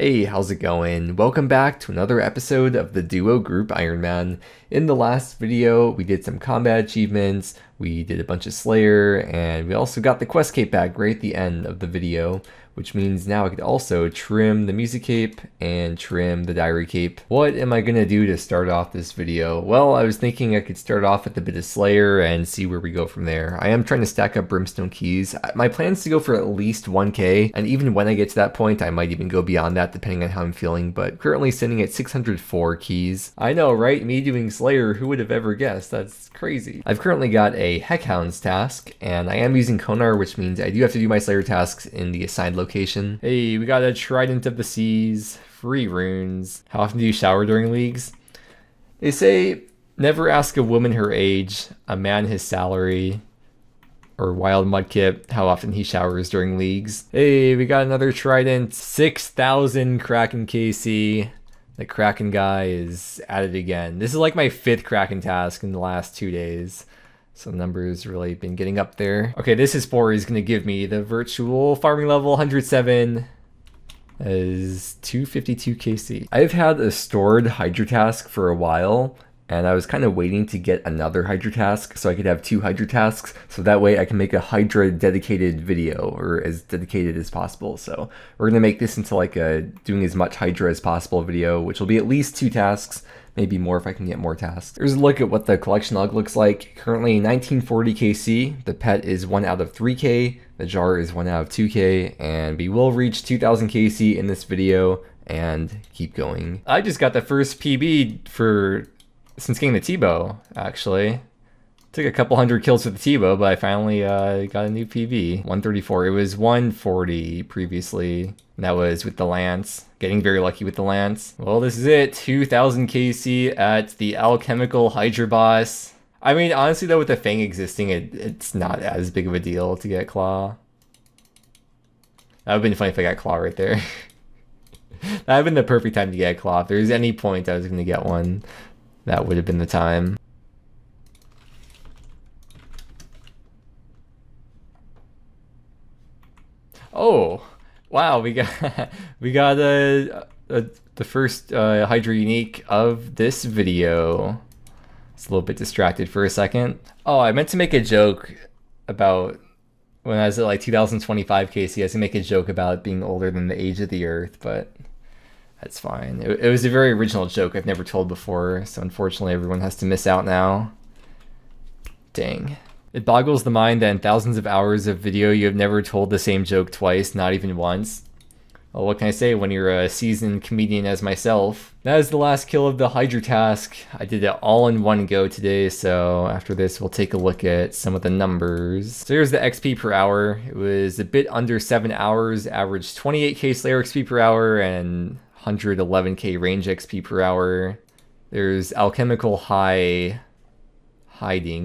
Hey, how's it going? Welcome back to another episode of the Duo Group Iron Man. In the last video, we did some combat achievements, we did a bunch of Slayer, and we also got the quest cape back right at the end of the video, which means now I could also trim the music cape and trim the diary cape. What am I gonna do to start off this video? Well, I was thinking I could start off with a bit of Slayer and see where we go from there. I am trying to stack up brimstone keys. My plan is to go for at least 1k, and even when I get to that point, I might even go beyond that depending on how I'm feeling, but currently sitting at 604 keys. I know, right? Me doing Slayer, who would have ever guessed? That's crazy. I've currently got a Heckhounds task, and I am using Konar, which means I do have to do my Slayer tasks in the assigned location. Hey, we got a Trident of the Seas, free runes. How often do you shower during leagues? They say, never ask a woman her age, a man his salary, or Wild Mudkip how often he showers during leagues. Hey, we got another Trident, 6,000 Kraken KC. The Kraken guy is at it again. This is like my 5th Kraken task in the last 2 days. So numbers really been getting up there. Okay, this is for is gonna give me the virtual farming level 107 as 252 KC. I've had a stored Hydra task for a while, and I was kind of waiting to get another Hydra task so I could have 2 Hydra tasks, so that way I can make a Hydra dedicated video, or as dedicated as possible. So we're gonna make this into like a doing as much Hydra as possible video, which will be at least 2 tasks, maybe more if I can get more tasks. Here's a look at what the collection log looks like. Currently 1940 KC, the pet is 1 out of 3k, the jar is 1 out of 2k, and we will reach 2000 KC in this video and keep going. I just got the first PB since getting the T-bow, actually. Took a couple hundred kills with the T-bow, but I finally got a new PB. 134. It was 140 previously, and that was with the Lance. Getting very lucky with the Lance. Well, this is it. 2000 KC at the Alchemical Hydra boss. I mean, honestly though, with the Fang existing, it's not as big of a deal to get Claw. That would have been funny if I got Claw right there. That would have been the perfect time to get a Claw. If there's any point I was going to get one, that would have been the time. Oh, wow! We got the first Hydra unique of this video. It's a little bit distracted for a second. Oh, I meant to make a joke about when I was at like 2025 KC. I was gonna make a joke about being older than the age of the Earth, but that's fine. It was a very original joke I've never told before, so unfortunately everyone has to miss out now. Dang. It boggles the mind that in thousands of hours of video you have never told the same joke twice, not even once. Well, what can I say when you're a seasoned comedian as myself? That is the last kill of the Hydra task. I did it all in one go today, so after this we'll take a look at some of the numbers. So here's the XP per hour. It was a bit under 7 hours, averaged 28k Slayer XP per hour and 111k range XP per hour. There's Alchemical hiding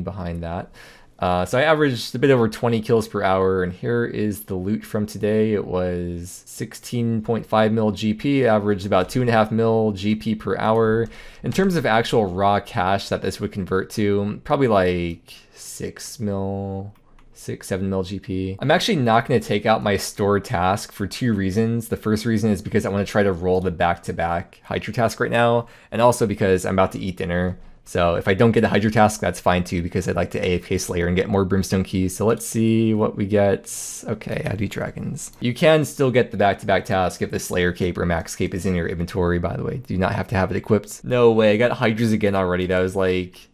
behind that. So I averaged a bit over 20 kills per hour, and here is the loot from today. It was 16.5 mil GP, averaged about 2.5 mil GP per hour. In terms of actual raw cash that this would convert to, probably like 6, 7 mil GP. I'm actually not going to take out my stored task for 2 reasons. The first reason is because I want to try to roll the back-to-back Hydra task right now, and also because I'm about to eat dinner. So if I don't get a Hydra task, that's fine too, because I'd like to AFK Slayer and get more brimstone keys. So let's see what we get. Okay, I do dragons. You can still get the back-to-back task if the Slayer cape or max cape is in your inventory, by the way. Do not have to have it equipped. No way, I got Hydras again already. That was like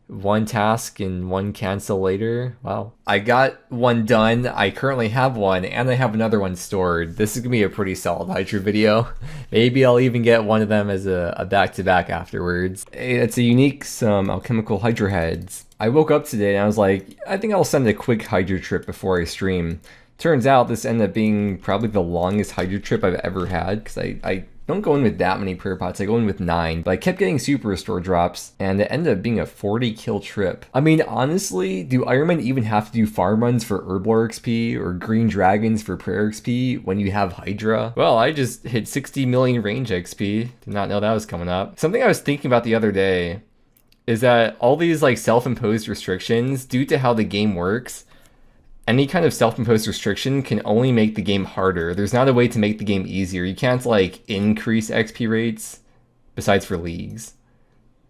1 task and 1 cancel later. Wow. I got 1 done. I currently have 1, and I have another 1 stored. This is gonna be a pretty solid Hydra video. Maybe I'll even get one of them as a back-to-back afterwards. It's a unique, some Alchemical Hydra heads. I woke up today and I was like, I think I'll send a quick Hydra trip before I stream. Turns out this ended up being probably the longest Hydra trip I've ever had, because I don't go in with that many prayer pots, I go in with 9, but I kept getting super restore drops, and it ended up being a 40 kill trip. I mean, honestly, do Ironmen even have to do farm runs for Herblore XP or Green Dragons for prayer XP when you have Hydra? Well, I just hit 60 million range XP. Did not know that was coming up. Something I was thinking about the other day is that all these like self-imposed restrictions, due to how the game works, any kind of self-imposed restriction can only make the game harder. There's not a way to make the game easier. You can't like increase XP rates besides for leagues.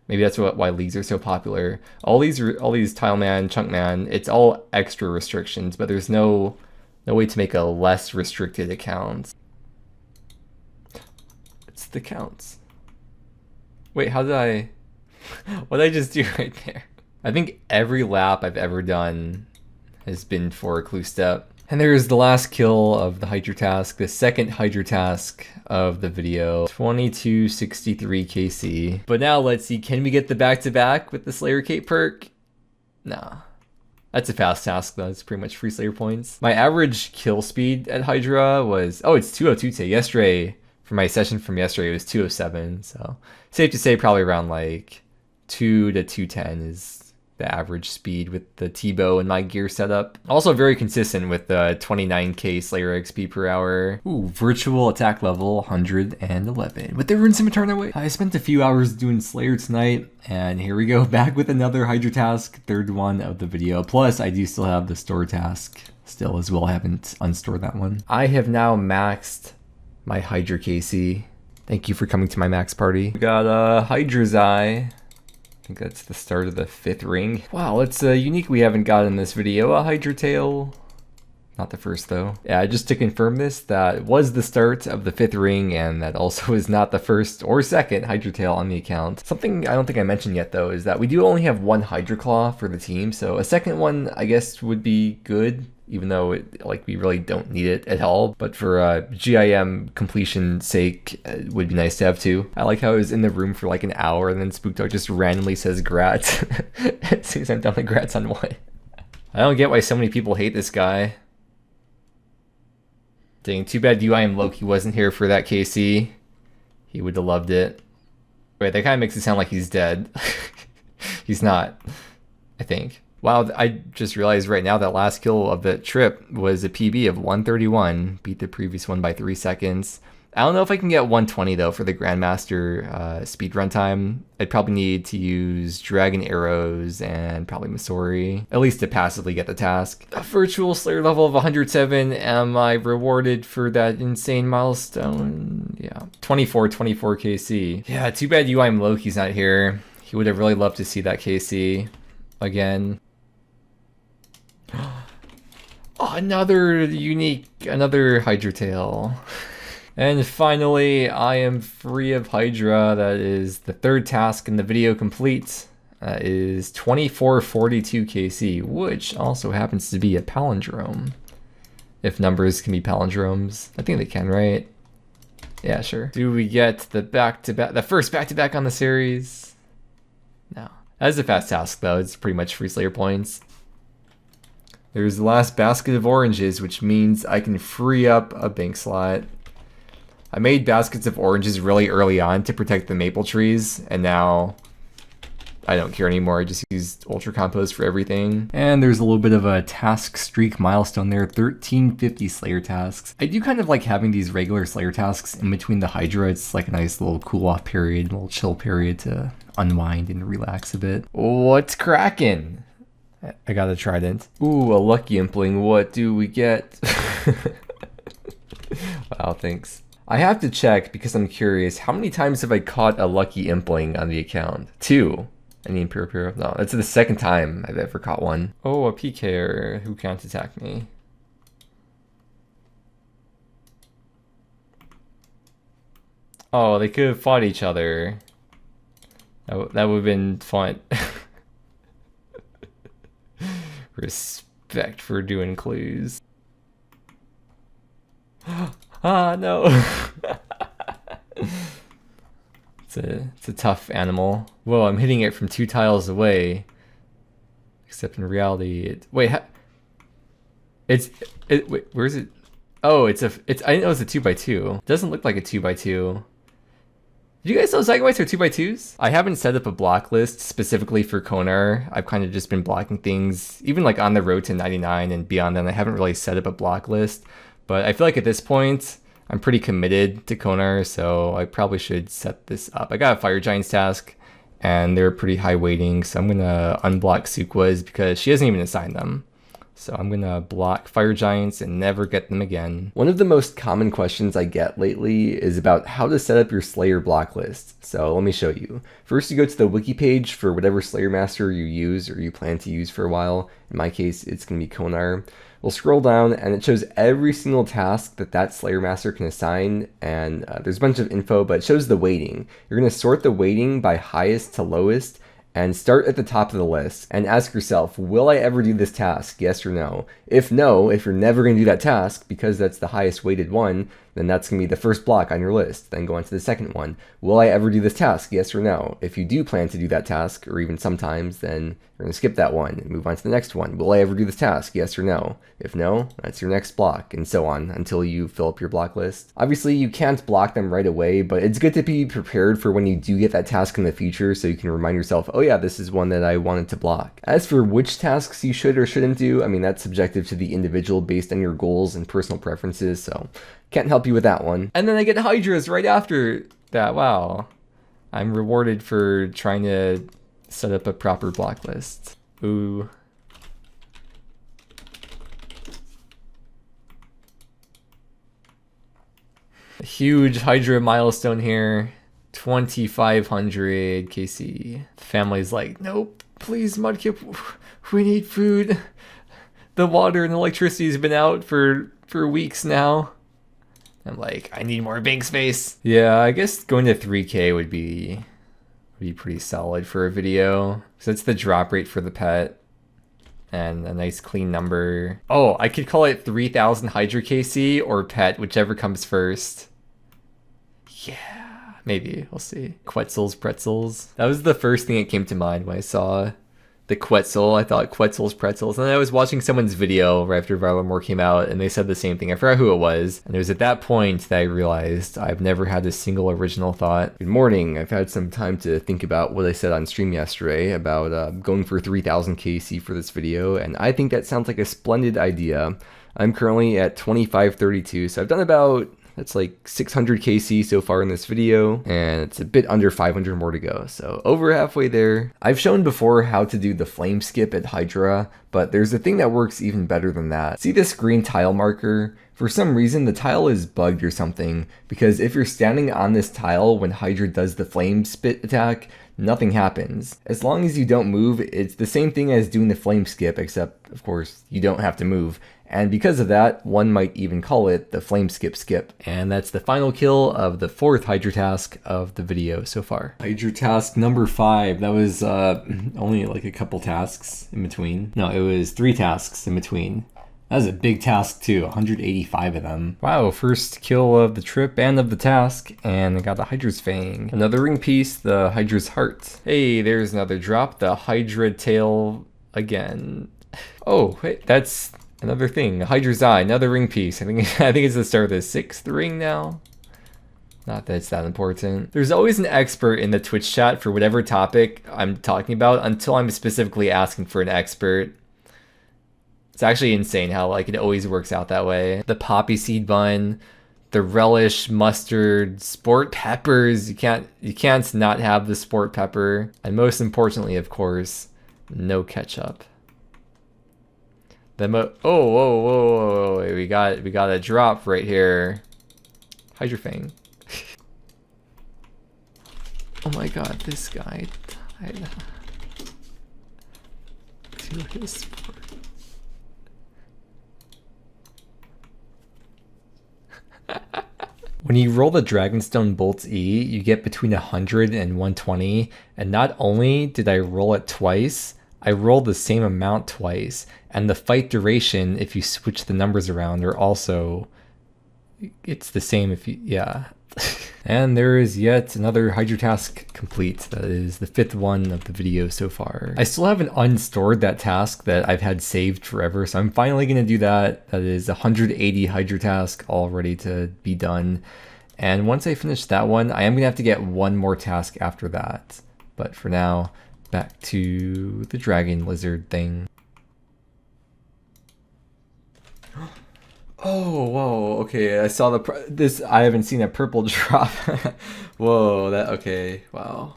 Maybe that's why leagues are so popular. All these Tile Man, Chunk Man, it's all extra restrictions, but there's no way to make a less restricted account. It's the counts. Wait, how did I... what did I just do right there? I think every lap I've ever done has been for a clue step. And there's the last kill of the Hydra task, the second Hydra task of the video, 2263 KC. But now let's see, can we get the back-to-back with the Slayer Cape perk? Nah. That's a fast task though, it's pretty much free Slayer points. My average kill speed at Hydra was, oh, it's 202 today. Yesterday, for my session from yesterday, it was 207, so safe to say probably around like 2 to 210 is the average speed with the T-bow and my gear setup. Also very consistent with the 29k Slayer XP per hour. Ooh, virtual attack level 111 with the Rune Scimitar away. I spent a few hours doing Slayer tonight, and here we go, back with another Hydra task, third one of the video. Plus, I do still have the store task still as well. I haven't unstored that one. I have now maxed my Hydra KC. Thank you for coming to my max party. We got a Hydra's Eye. I think that's the start of the 5th ring. Wow, it's a unique we haven't got in this video. A Hydra Tail. Not the first though. Yeah, just to confirm this, that was the start of the 5th ring, and that also is not the first or second Hydra Tail on the account. Something I don't think I mentioned yet though is that we do only have one Hydra Claw for the team, so a second one I guess would be good, even though we really don't need it at all. But for GIM completion sake, it would be nice to have two. I like how I was in the room for like an hour and then Spookdog just randomly says grats. As soon as I'm done with grats on what? I don't get why so many people hate this guy. Dang, too bad UIM Loki wasn't here for that KC. He would have loved it. Wait, that kind of makes it sound like he's dead. He's not, I think. Wow, I just realized right now that last kill of the trip was a PB of 131. Beat the previous one by 3 seconds. I don't know if I can get 120 though for the Grandmaster speedrun time. I'd probably need to use Dragon Arrows and probably Masori, at least to passively get the task. A virtual Slayer level of 107. Am I rewarded for that insane milestone? Yeah, 24 KC. Yeah, too bad UIM Loki's not here. He would have really loved to see that KC again. Oh, another Hydra Tail. And finally, I am free of Hydra. That is the third task in the video complete. That is 2442 KC, which also happens to be a palindrome. If numbers can be palindromes. I think they can, right? Yeah, sure. Do we get the first back-to-back on the series? No. That is a fast task though. It's pretty much free Slayer points. There's the last basket of oranges, which means I can free up a bank slot. I made baskets of oranges really early on to protect the maple trees, and now I don't care anymore. I just use Ultra Compost for everything. And there's a little bit of a task streak milestone there, 1350 Slayer tasks. I do kind of like having these regular Slayer tasks in between the Hydra. It's like a nice little cool off period, a little chill period to unwind and relax a bit. What's cracking? I got a trident. Ooh, a lucky impling. What do we get? Wow, thanks. I have to check because I'm curious. How many times have I caught a lucky impling on the account? 2. I need Puro. No, that's the second time I've ever caught one. Oh, a PKer who can't attack me. Oh, they could have fought each other. That would have been fun. Respect for doing clues. Ah, no. It's a tough animal. Whoa, I'm hitting it from 2 tiles away. Except in reality, wait, wait, where is it? Oh, I didn't know it was a 2x2. It doesn't look like a 2x2. Did you guys know Zygoites are 2x2s? I haven't set up a block list specifically for Konar. I've kind of just been blocking things, even like on the road to 99 and beyond then. I haven't really set up a block list, but I feel like at this point, I'm pretty committed to Konar, so I probably should set this up. I got a Fire Giants task, and they're pretty high weighting, so I'm gonna unblock Sukwas because she hasn't even assigned them. So I'm gonna block fire giants and never get them again. One of the most common questions I get lately is about how to set up your Slayer block list. So let me show you. First, you go to the wiki page for whatever Slayer master you use or you plan to use for a while. In my case, it's gonna be Konar. We'll scroll down and it shows every single task that Slayer master can assign, and there's a bunch of info, but it shows the weighting. You're gonna sort the weighting by highest to lowest, and start at the top of the list and ask yourself, will I ever do this task? Yes or no? If no, if you're never going to do that task because that's the highest weighted one, then that's going to be the first block on your list. Then go on to the second one. Will I ever do this task? Yes or no? If you do plan to do that task, or even sometimes, then you're going to skip that one and move on to the next one. Will I ever do this task? Yes or no? If no, that's your next block, and so on until you fill up your block list. Obviously, you can't block them right away, but it's good to be prepared for when you do get that task in the future so you can remind yourself, oh yeah, this is one that I wanted to block. As for which tasks you should or shouldn't do, I mean, that's subjective to the individual based on your goals and personal preferences, so can't help you with that one. And then I get Hydras right after that. Wow. I'm rewarded for trying to set up a proper block list. Ooh. A huge Hydra milestone here. 2,500 KC. The family's like, nope, please, Mudkip, we need food. The water and electricity has been out for weeks now. I'm like, I need more bank space. Yeah, I guess going to 3K would be pretty solid for a video. So that's the drop rate for the pet. And a nice clean number. Oh, I could call it 3,000 Hydra KC or pet, whichever comes first. Yeah, maybe, we'll see. Quetzal's pretzels. That was the first thing that came to mind when I saw the Quetzal. I thought Quetzal's pretzels. And then I was watching someone's video right after Varlamore came out, and they said the same thing. I forgot who it was. And it was at that point that I realized I've never had a single original thought. Good morning. I've had some time to think about what I said on stream yesterday about going for 3,000 KC for this video, and I think that sounds like a splendid idea. I'm currently at 2532, so I've done about, that's like 600 KC so far in this video, and it's a bit under 500 more to go, so over halfway there. I've shown before how to do the flame skip at Hydra, but there's a thing that works even better than that. See this green tile marker? For some reason, the tile is bugged or something, because if you're standing on this tile when Hydra does the flame spit attack, nothing happens. As long as you don't move, it's the same thing as doing the flame skip, except, of course, you don't have to move. And because of that, one might even call it the flame skip. And that's the final kill of the 4th Hydra task of the video so far. Hydra task number 5. That was only like a couple tasks in between. No, it was 3 tasks in between. That was a big task too, 185 of them. Wow, first kill of the trip and of the task, and I got the Hydra's Fang. Another ring piece, the Hydra's Heart. Hey, there's another drop, the Hydra Tail again. Oh, wait, that's another thing, Hydra's Eye, another ring piece. I think it's the start of the 6th ring now. Not that it's that important. There's always an expert in the Twitch chat for whatever topic I'm talking about until I'm specifically asking for an expert. It's actually insane how like it always works out that way. The poppy seed bun, the relish, mustard, sport peppers. You can't not have the sport pepper. And most importantly, of course, no ketchup. Whoa, wait, we got a drop right here. Hydra Fang. Oh my god, this guy died to his sport. When you roll the Dragonstone Bolt's E, you get between 100 and 120, and not only did I roll it twice, I rolled the same amount twice, and the fight duration, if you switch the numbers around, are also, it's the same if you, yeah. And there is yet another Hydra task complete. That is the 5th one of the video so far. I still haven't unstored that task that I've had saved forever, so I'm finally going to do that. That is 180 Hydra task all ready to be done. And once I finish that one, I am going to have to get one more task after that. But for now, back to the dragon lizard thing. Oh, whoa, okay, I saw this, I haven't seen a purple drop. Whoa, okay, wow.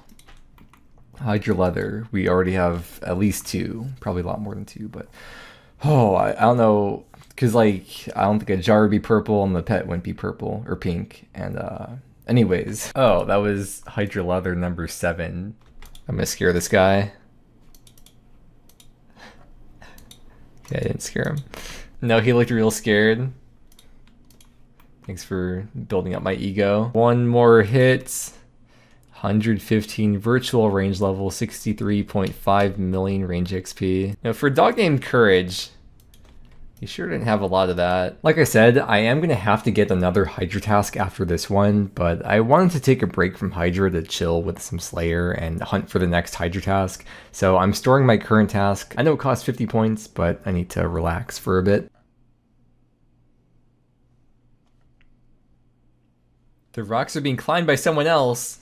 Hydra leather, we already have at least 2, probably a lot more than 2, but Oh, I don't know, because like I don't think a jar would be purple and the pet wouldn't be purple or pink. And anyways, oh, that was Hydra Leather number 7. I'm gonna scare this guy. Okay, I didn't scare him. No, he looked real scared. Thanks for building up my ego. One more hit. 115 virtual range level, 63.5 million range XP. Now for a dog named Courage, he sure didn't have a lot of that. Like I said, I am going to have to get another Hydra task after this one, but I wanted to take a break from Hydra to chill with some Slayer and hunt for the next Hydra task. So I'm storing my current task. I know it costs 50 points, but I need to relax for a bit. The rocks are being climbed by someone else.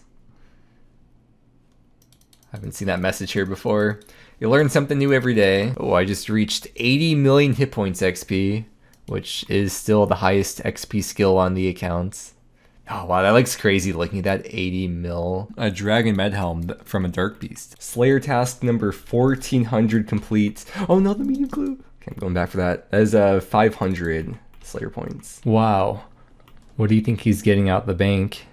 I haven't seen that message here before. You learn something new every day. Oh, I just reached 80 million hit points XP, which is still the highest XP skill on the accounts. Oh wow, that looks crazy looking at that 80 mil. A Dragon Med Helm from a Dark Beast. Slayer task number 1400 complete. Oh no, the medium glue. Okay, I'm going back for that. That is 500 Slayer points. Wow. What do you think he's getting out the bank?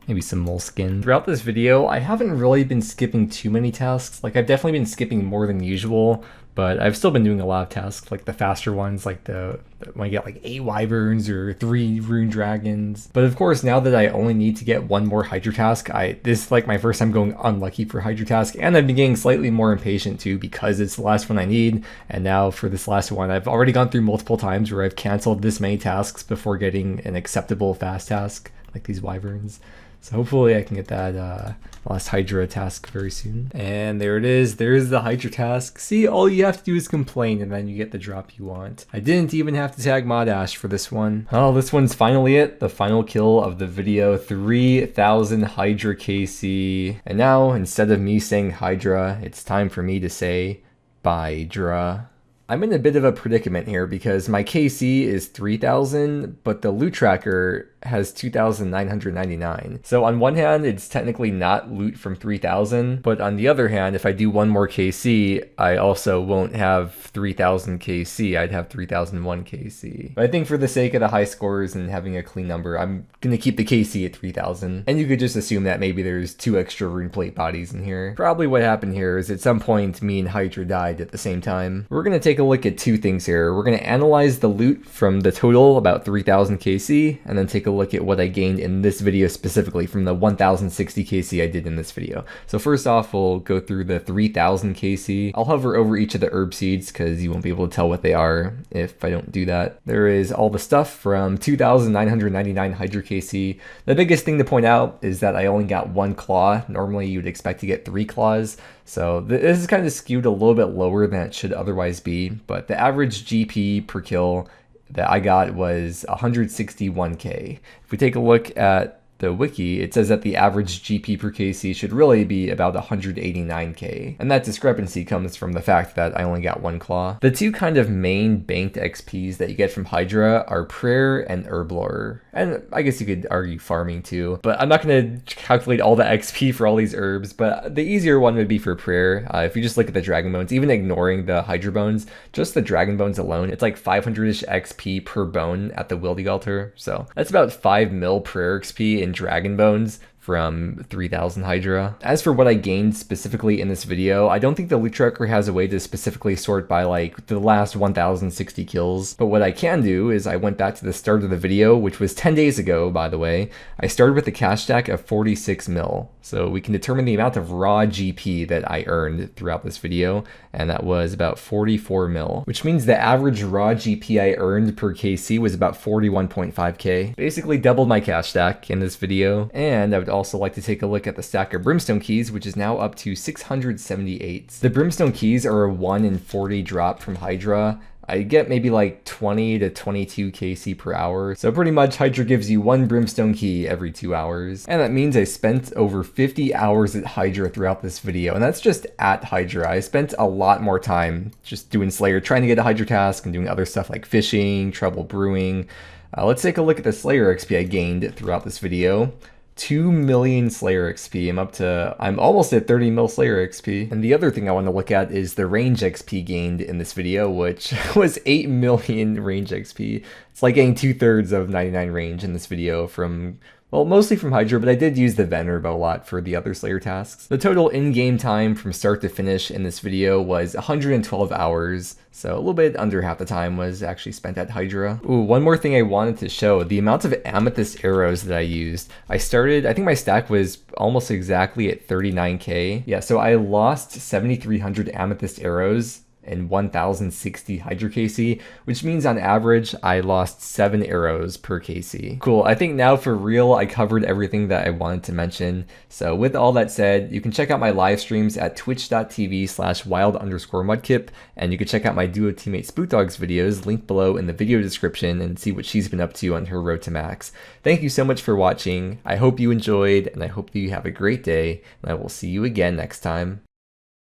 Maybe some moleskin. Throughout this video, I haven't really been skipping too many tasks. Like, I've definitely been skipping more than usual, but I've still been doing a lot of tasks, like the faster ones, like when I get like 8 wyverns or 3 rune dragons. But of course, now that I only need to get 1 more Hydra task, this is like my first time going unlucky for Hydra task, and I've been getting slightly more impatient too because it's the last one I need. And now for this last one, I've already gone through multiple times where I've canceled this many tasks before getting an acceptable fast task, like these wyverns. So hopefully I can get that last Hydra task very soon. And there it is. There's the Hydra task. See, all you have to do is complain and then you get the drop you want. I didn't even have to tag Mod Ash for this one. Oh, this one's finally it. The final kill of the video. 3,000 Hydra KC. And now, instead of me saying Hydra, it's time for me to say Bydra. I'm in a bit of a predicament here because my KC is 3,000, but the loot tracker has 2,999. So on one hand, it's technically not loot from 3,000, but on the other hand, if I do 1 more KC, I also won't have 3,000 KC. I'd have 3,001 KC. But I think for the sake of the high scores and having a clean number, I'm gonna keep the KC at 3,000. And you could just assume that maybe there's 2 extra rune plate bodies in here. Probably what happened here is at some point, me and Hydra died at the same time. We're gonna take a look at 2 things here. We're gonna analyze the loot from the total, about 3,000 KC, and then take a look at what I gained in this video specifically from the 1,060 KC I did in this video. So first off, we'll go through the 3,000 KC. I'll hover over each of the herb seeds because you won't be able to tell what they are if I don't do that. There is all the stuff from 2,999 Hydra KC. The biggest thing to point out is that I only got 1 claw. Normally you'd expect to get 3 claws. So this is kind of skewed a little bit lower than it should otherwise be, but the average GP per kill that I got was 161k. If we take a look at the wiki, it says that the average GP per KC should really be about 189k. And that discrepancy comes from the fact that I only got 1 claw. The 2 kind of main banked XPs that you get from Hydra are Prayer and Herblore. And I guess you could argue farming too, but I'm not going to calculate all the XP for all these herbs, but the easier one would be for Prayer. If you just look at the Dragon Bones, even ignoring the Hydra Bones, just the Dragon Bones alone, it's like 500-ish XP per bone at the Wildy Altar. So that's about 5 mil Prayer XP in Dragon Bones from 3,000 Hydra. As for what I gained specifically in this video, I don't think the loot tracker has a way to specifically sort by like the last 1,060 kills, but what I can do is I went back to the start of the video, which was 10 days ago, by the way. I started with a cash stack of 46 mil, so we can determine the amount of raw GP that I earned throughout this video, and that was about 44 mil, which means the average raw GP I earned per KC was about 41.5k. Basically doubled my cash stack in this video, and I would also like to take a look at the stack of Brimstone Keys, which is now up to 678. The Brimstone Keys are a 1 in 40 drop from Hydra. I get maybe like 20 to 22 KC per hour. So pretty much Hydra gives you 1 Brimstone Key every 2 hours. And that means I spent over 50 hours at Hydra throughout this video. And that's just at Hydra. I spent a lot more time just doing Slayer, trying to get a Hydra task and doing other stuff like fishing, trouble brewing. Let's take a look at the Slayer XP I gained throughout this video. 2 million Slayer XP. I'm almost at 30 mil Slayer XP. And the other thing I want to look at is the range XP gained in this video, which was 8 million range XP. It's like getting 2/3 of 99 range in this video from, well, mostly from Hydra, but I did use the Venerable a lot for the other Slayer tasks. The total in-game time from start to finish in this video was 112 hours, so a little bit under half the time was actually spent at Hydra. Ooh, one more thing I wanted to show, the amount of amethyst arrows that I used. I think my stack was almost exactly at 39k. Yeah, so I lost 7,300 amethyst arrows and 1060 Hydra KC, which means on average I lost 7 arrows per KC. Cool, I think now for real I covered everything that I wanted to mention. So with all that said, you can check out my live streams at twitch.tv/wild_mudkip, and you can check out my duo teammate Spookdog's videos linked below in the video description and see what she's been up to on her road to max. Thank you so much for watching. I hope you enjoyed, and I hope you have a great day, and I will see you again next time.